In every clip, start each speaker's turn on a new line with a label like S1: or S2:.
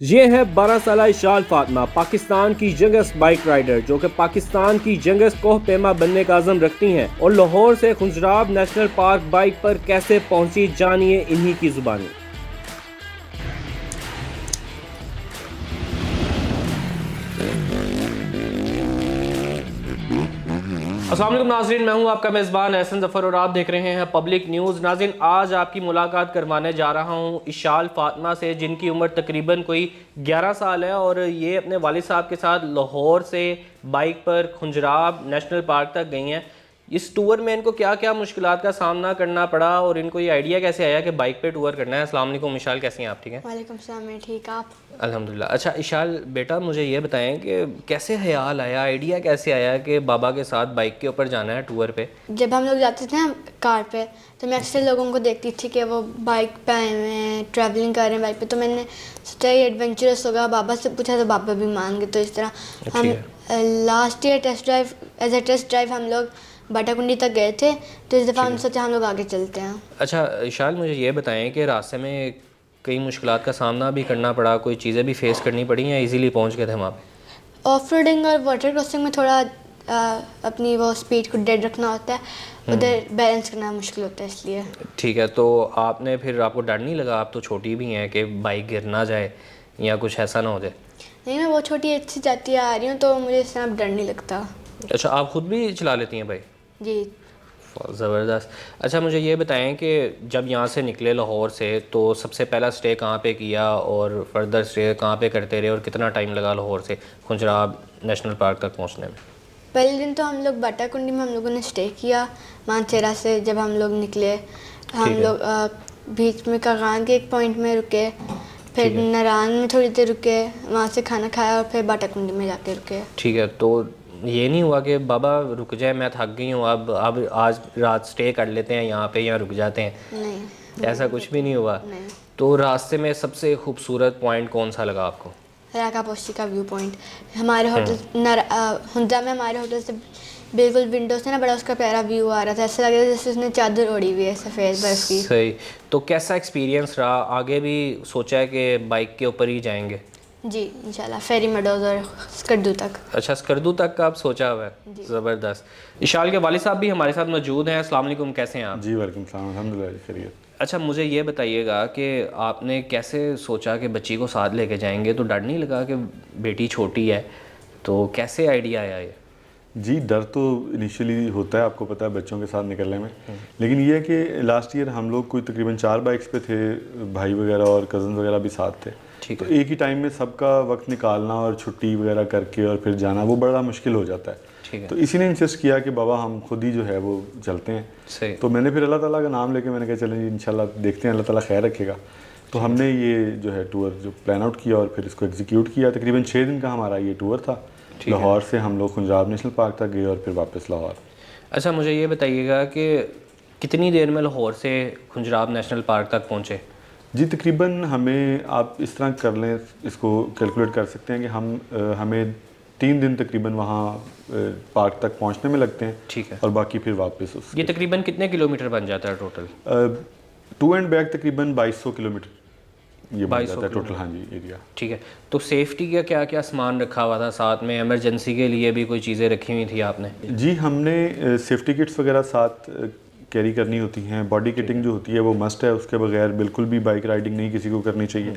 S1: ये है 12 साल इशाल फातिमा, पाकिस्तान की यंगेस्ट बाइक राइडर जो कि पाकिस्तान की यंगेस्ट कोह पैमा बनने का अज़म रखती हैं और लाहौर से खुंजराब नेशनल पार्क बाइक पर कैसे पहुंची, जानिए इन्हीं की जुबानी। अस्सलाम वालेकुम नाज़रीन, मैं हूं आपका मेज़बान एहसन ज़फ़र और आप देख रहे हैं पब्लिक न्यूज़। नाज़रीन, आज आपकी मुलाकात करवाने जा रहा हूं इशाल फातिमा से, जिनकी उम्र तकरीबन कोई 11 साल है और ये अपने वालिद साहब के साथ लाहौर से बाइक पर खुंजराब नेशनल पार्क तक गई हैं। इस टूर में इनको क्या क्या मुश्किलात का सामना करना पड़ा और इनको ये आइडिया कैसे आया कि बाइक पे टूर करना है। अस्सलाम वालेकुम इशाल, कैसी हैं आप? ठीक है,
S2: वालेकुम सलाम, मैं ठीक। आप?
S1: अल्हम्दुलिल्लाह। अच्छा इशाल बेटा, मुझे ये बताएं कि कैसे ख्याल आया, आइडिया कैसे आया कि बाबा के साथ बाइक के ऊपर जाना है टूर पे?
S2: जब हम लोग जाते थे ना कार पे, तो मैं अक्सर लोगों को देखती थी कि वो बाइक पे आए हुए हैं, ट्रैवलिंग कर रहे हैं बाइक पे, तो मैंने सोचा ये एडवेंचरस होगा। बाबा से पूछा तो बाबा भी मान गए। तो इस तरह हम लास्ट ईयर टेस्ट ड्राइव हम लोग बाटाकुंडी तक गए थे, तो इस दफ़ा हम सोचा हम लोग आगे चलते हैं।
S1: अच्छा इशाल, मुझे ये बताएं कि रास्ते में कई मुश्किलात का सामना भी करना पड़ा, कोई चीज़ें भी फेस करनी पड़ी या इजीली पहुंच गए थे वहाँ पे?
S2: ऑफ रोडिंग और वाटर क्रॉसिंग में थोड़ा अपनी वो स्पीड को डेड रखना होता है, उधर बैलेंस करना मुश्किल होता है, इसलिए।
S1: ठीक है, तो आपने फिर, आपको डर नहीं लगा, आप तो छोटी भी हैं, कि बाइक गिर ना जाए या कुछ ऐसा ना हो जाए?
S2: नहीं, मैं वो छोटी एज से जाती आ रही हूँ, तो मुझे इस तरह डर नहीं लगता।
S1: अच्छा, आप खुद भी चला लेती हैं बाइक?
S2: जी।
S1: ज़बरदस्त। अच्छा मुझे ये बताएं कि जब यहाँ से निकले लाहौर से, तो सबसे पहला स्टे कहाँ पे किया और फर्दर स्टे कहाँ पे करते रहे और कितना टाइम लगा लाहौर से खुंजराब नेशनल पार्क तक पहुँचने में?
S2: पहले दिन तो हम लोग बाटाकुंडी में हम लोगों ने स्टे किया। मानसेरा से जब हम लोग निकले, हम लोग बीच में कागान के एक पॉइंट में रुके, फिर नारायण में थोड़ी देर रुके, वहाँ से खाना खाया और फिर बाटाकुंडी में जाके रुके।
S1: ठीक है, तो ये नहीं हुआ कि बाबा रुक जाए, मैं थक गई हूँ, अब आज रात स्टे कर लेते हैं यहाँ पे या रुक जाते हैं?
S2: नहीं,
S1: ऐसा कुछ भी नहीं हुआ?
S2: नहीं।
S1: तो रास्ते में सबसे खूबसूरत पॉइंट कौन सा लगा आपको?
S2: राका पोस्टी का व्यू पॉइंट। हमारे होटल हुंजा में, हमारे होटल से बिल्कुल विंडो से ना बड़ा उसका प्यारा व्यू आ रहा था, ऐसा लग रहा था जैसे उसने चादर ओढ़ी हुई है सफ़ेद बर्फ़ की।
S1: सही। तो कैसा एक्सपीरियंस रहा? आगे भी सोचा है कि बाइक के ऊपर ही जाएंगे?
S2: जी, इंशाल्लाह फेरी मेडोज़ और स्कर्दू तक।
S1: अच्छा, स्कर्दू तक का आप सोचा हुआ है? ज़बरदस्त। इशाल के वालिद साहब भी हमारे साथ मौजूद हैं। अस्सलाम वालेकुम, कैसे हैं आप?
S3: जी वालेकुम सलाम, अल्हम्दुलिल्लाह खैरियत।
S1: अच्छा मुझे ये बताइएगा कि आपने कैसे सोचा कि बच्ची को साथ लेके जाएंगे? तो डर नहीं लगा कि बेटी छोटी है? तो कैसे आइडिया आया ये?
S3: जी, डर तो इनिशियली होता है, आपको पता है, बच्चों के साथ निकलने में। लेकिन ये है कि लास्ट ईयर हम लोग कोई तकरीबन 4 बाइक्स पे थे, भाई वगैरह और कज़न वगैरह भी साथ थे।
S1: ठीक
S3: तो
S1: है।
S3: एक ही टाइम में सबका वक्त निकालना और छुट्टी वगैरह करके और फिर जाना, वो बड़ा मुश्किल हो जाता है।
S1: ठीक है।
S3: तो इसी ने इंसिस्ट किया कि बाबा हम खुद ही जो है वो चलते हैं।
S1: सही।
S3: तो मैंने फिर अल्लाह ताला का नाम लेके मैंने कहा चलें जी, इंशाल्लाह देखते हैं, अल्लाह ताला खैर रखेगा। तो हमने ये जो है टूर जो प्लान आउट किया और फिर इसको एग्जीक्यूट किया। तकरीबन 6 दिन का हमारा ये टूर था। लाहौर से हम लोग खुंजराब नेशनल पार्क तक गए और फिर वापस लाहौर।
S1: अच्छा मुझे ये बताइएगा कि कितनी देर में लाहौर से खुंजराब नेशनल पार्क तक पहुँचे?
S3: जी, तकरीबन हमें, आप इस तरह कर लें, इसको कैलकुलेट कर सकते हैं कि हमें 3 दिन तकरीबन वहाँ पार्क तक पहुँचने में लगते हैं।
S1: ठीक है।
S3: और बाकी फिर वापस
S1: ये तकरीबन कितने किलोमीटर बन जाता है टोटल?
S3: टू एंड बैक तकरीबन 2200 किलोमीटर ये बन
S1: 2200
S3: जाता है टोटल। हाँ जी, एरिया।
S1: ठीक है। तो सेफ्टी का क्या क्या सामान रखा हुआ था साथ में? इमरजेंसी के लिए भी कोई चीज़ें रखी हुई थी आपने?
S3: जी, हमने सेफ्टी किट्स वगैरह साथ कैरी करनी होती हैं। बॉडी किटिंग जो होती है वो मस्ट है, उसके बगैर बिल्कुल भी बाइक राइडिंग नहीं किसी को करनी चाहिए।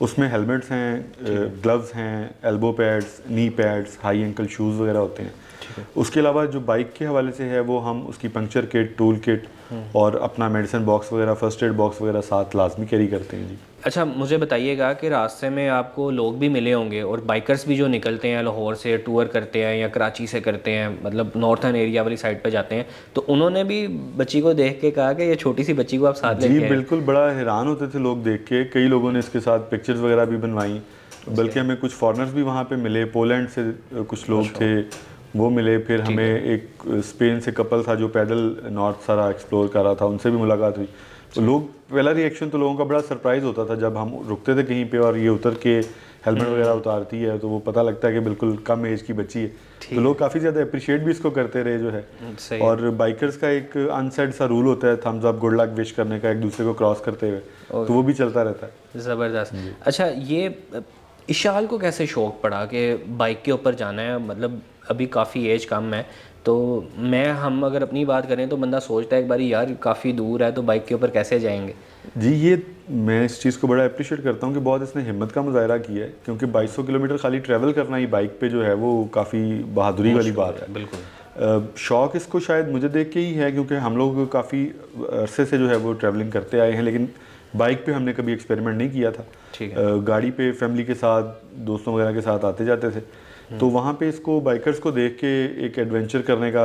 S3: उसमें हेलमेट्स हैं, ग्लव्स हैं, elbow pads, knee pads, high ankle shoes वगैरह होते हैं। उसके अलावा जो बाइक के हवाले से है वो हम उसकी पंक्चर किट, टूल किट और अपना मेडिसिन बॉक्स वगैरह, फर्स्ट एड बॉक्स वगैरह साथ लाजमी कैरी करते हैं जी।
S1: अच्छा मुझे बताइएगा कि रास्ते में आपको लोग भी मिले होंगे और बाइकर्स भी जो निकलते हैं लाहौर से टूर करते हैं या कराची से करते हैं, मतलब नॉर्थन एरिया वाली साइड पे जाते हैं, तो उन्होंने भी बच्ची को देख के कहा कि ये छोटी सी बच्ची को आप साथ लेके
S3: जी
S1: आए?
S3: बिल्कुल, बड़ा हैरान होते थे लोग देख के। कई लोगों ने इसके साथ पिक्चर्स वगैरह भी बनवाई, बल्कि हमें कुछ फॉरेनर्स भी वहाँ पे मिले। पोलैंड से कुछ लोग थे, वो मिले। फिर हमें एक स्पेन से कपल था जो पैदल नॉर्थ सारा एक्सप्लोर कर रहा था, उनसे भी मुलाकात हुई। तो लोग, पहला रिएक्शन तो लोगों का बड़ा सरप्राइज़ होता था जब हम रुकते थे कहीं पे और ये उतर के हेलमेट वगैरह उतारती है तो वो पता लगता है कि बिल्कुल कम एज की बच्ची है, तो लोग काफ़ी ज़्यादा अप्रिशिएट भी इसको करते रहे जो है।
S1: सही।
S3: और बाइकर्स का एक अनसेड सा रूल होता है thumbs up good luck wish करने का एक दूसरे को क्रॉस करते हुए, तो वो भी चलता रहता है।
S1: ज़बरदस्त। अच्छा, ये इशाल को कैसे शौक़ पड़ा कि बाइक के ऊपर जाना है? मतलब अभी काफ़ी एज कम है, तो हम अगर अपनी बात करें तो बंदा सोचता है एक बारी यार काफ़ी दूर है तो बाइक के ऊपर कैसे जाएंगे।
S3: जी, ये मैं इस चीज़ को बड़ा अप्रिशिएट करता हूँ कि बहुत इसने हिम्मत का मुजाहरा किया है, क्योंकि 2200 किलोमीटर खाली ट्रैवल करना ही बाइक पे जो है वो काफ़ी बहादुरी वाली बात है।
S1: बिल्कुल।
S3: शौक़ इसको शायद मुझे देख के ही है, क्योंकि हम लोग काफ़ी अरसे से जो है वो ट्रैवलिंग करते आए हैं, लेकिन बाइक पे हमने कभी एक्सपेरिमेंट नहीं किया था। गाड़ी पे फैमिली के साथ, दोस्तों वगैरह के साथ आते जाते थे, तो वहाँ पे इसको बाइकर्स को देख के एक एडवेंचर करने का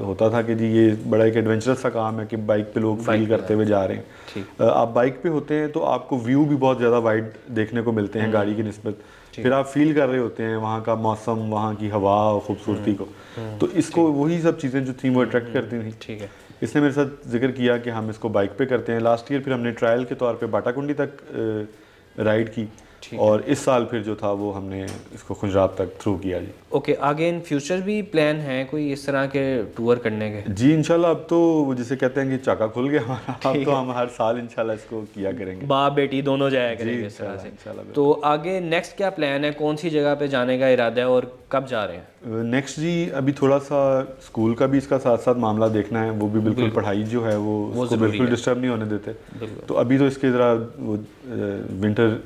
S3: होता था कि जी ये बड़ा एक एडवेंचरस सा काम है कि बाइक पे लोग फील करते हुए जा रहे हैं। आप बाइक पे होते हैं तो आपको व्यू भी बहुत ज़्यादा वाइड देखने को मिलते हैं गाड़ी की निस्बत, फिर आप फील कर रहे होते हैं वहाँ का मौसम, वहाँ की हवा और खूबसूरती को, तो इसको वही सब चीज़ें जो थी वो अट्रैक्ट करती थी।
S1: ठीक है।
S3: इसने मेरे साथ जिक्र किया कि हम इसको बाइक पे करते हैं। लास्ट ईयर फिर हमने ट्रायल के तौर पे बाटाकुंडी तक राइड की, और इस साल फिर जो था वो हमने इसको खुजरात तक थ्रू किया जी।
S1: ओके, आगे इन फ्यूचर भी प्लान है कोई इस तरह के टूर करने के?
S3: जी इंशाल्लाह, अब तो वो जिसे कहते हैं कि चाका खुल गया हमारा, अब तो हम हर साल इंशाल्लाह इसको किया करेंगे,
S1: बाप बेटी दोनों जाया करेंगे इस तरह से। तो आगे नेक्स्ट क्या प्लान है, कौन सी जगह पे जाने का इरादा है और कब जा रहे हैं?
S3: नेक्स्ट जी अभी थोड़ा सा स्कूल का भी इसका साथ साथ मामला देखना है, वो भी बिल्कुल पढ़ाई जो है वो उसको बिल्कुल डिस्टर्ब नहीं होने देते, तो अभी तो इसके ज़रा वो विंटर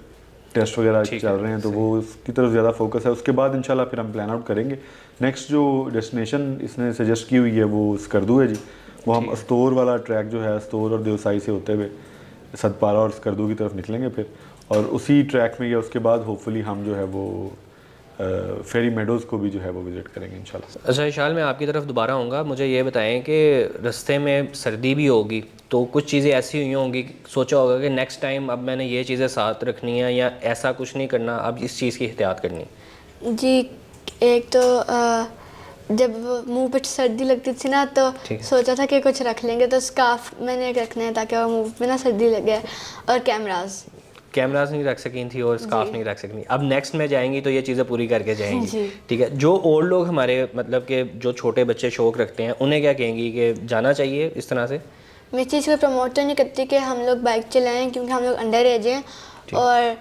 S3: टेस्ट वगैरह चल रहे हैं, तो वो उसकी तरफ ज़्यादा फोकस है। उसके बाद इंशाल्लाह फिर हम प्लान आउट करेंगे। नेक्स्ट जो डेस्टिनेशन इसने सजेस्ट की हुई है वो स्कर्दू है जी, वो हम अस्तोर वाला ट्रैक जो है अस्तोर और देवसाई से होते हुए सदपारा और स्कर्दू की तरफ निकलेंगे फिर, और उसी ट्रैक में या उसके बाद होपफुली हम जो है वो फेरी मेडोज़ को भी जो है वो विज़िट करेंगे इंशाल्लाह।
S1: अच्छा इशाल, मैं आपकी तरफ दोबारा आऊँगा, मुझे ये बताएं कि रास्ते में सर्दी भी होगी तो कुछ चीज़ें ऐसी हुई होंगी, सोचा होगा कि नेक्स्ट टाइम अब मैंने ये चीज़ें साथ रखनी है या ऐसा कुछ नहीं करना, अब इस चीज़ की एहतियात करनी है?
S2: जी, एक तो जब मुंह पे सर्दी लगती थी ना तो सोचा था कि कुछ रख लेंगे, तो स्कार्फ मैंने रखना है ताकि वो मुंह पे ना सर्दी लगे, और कैमराज
S1: नहीं रख सकी थी और स्कार्फ नहीं रख सकी। अब नेक्स्ट में जाएंगी तो ये चीज़ें पूरी करके जाएंगी, ठीक है। जो और लोग हमारे मतलब के जो छोटे बच्चे शौक़ रखते हैं उन्हें क्या कहेंगी कि जाना चाहिए इस तरह से?
S2: मैं इस चीज़ को प्रमोट तो नहीं करती कि हम लोग बाइक चलाएं, क्योंकि हम लोग अंडर एज हैं, और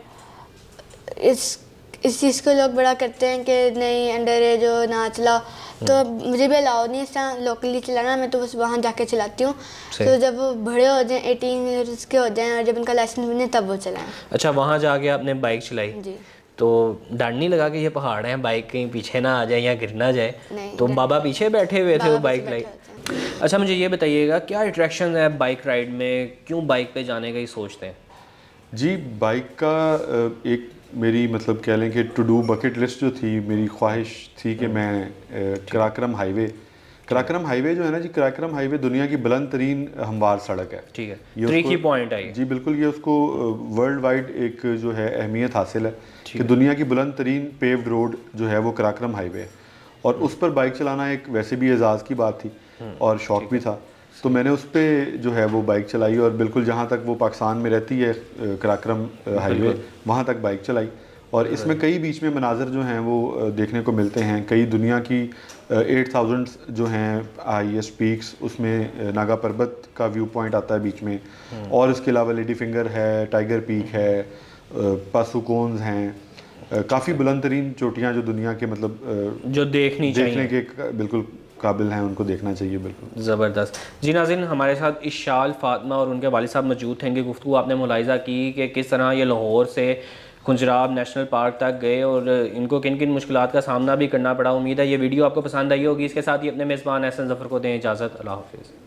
S2: इस चीज़ को लोग बड़ा करते हैं कि नहीं अंडर एज हो ना चलाओ, तो मुझे भी अलाउ नहीं है इस तरह लोकली चलाना, मैं तो बस वहाँ जाके चलाती हूँ। तो जब वो बड़े हो जाएं 18 ईयर्स के हो जाएं और जब उनका लाइसेंस बने तब वो चलाएं।
S1: अच्छा, वहाँ जाके आपने बाइक चलाई
S2: जी,
S1: तो डर नहीं लगा कि ये पहाड़ हैं, बाइक कहीं पीछे ना आ जाए या गिर ना जाए?
S2: नहीं,
S1: तो बाबा पीछे बैठे हुए थे, वो बाइक लाई। अच्छा, मुझे ये बताइएगा क्या अट्रैक्शन है बाइक राइड में, क्यों बाइक पे जाने का ही सोचते हैं?
S3: जी, बाइक का एक मेरी मतलब कह लें कि टू डू बकेट लिस्ट जो थी, मेरी ख्वाहिश थी कि मैं कराक्रम हाईवे जो है ना जी, कराक्रम हाईवे दुनिया की बुलंद तरीन हमवार सड़क है।
S1: ठीक है, ट्रिकी पॉइंट है
S3: जी बिल्कुल, ये उसको वर्ल्ड वाइड एक जो है अहमियत हासिल है कि दुनिया की बुलंद तरीन पेव्ड रोड जो है वो कराक्रम हाईवे है, और उस पर बाइक चलाना एक वैसे भी एजाज़ की बात थी और शौक़ भी था, तो मैंने उस पर जो है वो बाइक चलाई, और बिल्कुल जहाँ तक वो पाकिस्तान में रहती है कराक्रम हाईवे, वहाँ तक बाइक चलाई, और इसमें कई बीच में मनाजर जो हैं वो देखने को मिलते हैं। कई दुनिया की 8000 जो हैं हाईएस्ट पीक्स, उसमें नागा पर्वत का व्यू पॉइंट आता है बीच में, और इसके अलावा लेडी फिंगर है, टाइगर पीक है, पासुकोन्स हैं, काफ़ी बुलंद तरीन चोटियाँ जो दुनिया के मतलब
S1: जो देखने
S3: के बिल्कुल काबिल हैं, उनको देखना चाहिए बिल्कुल।
S1: ज़बरदस्त जी। नाज़रीन, हमारे साथ इशाल फातिमा और उनके वालिद साहब मौजूद थे। इनकी गुफ्तगू आपने मुलाहिज़ा की कि किस तरह ये लाहौर से खुंजराब नेशनल पार्क तक गए और इनको किन किन मुश्किलात का सामना भी करना पड़ा। उम्मीद है ये वीडियो आपको पसंद आई होगी। इसके साथ ही अपने मेज़बान एहसन ज़फ़र को दें इजाज़त। अल्लाह हाफ़िज़।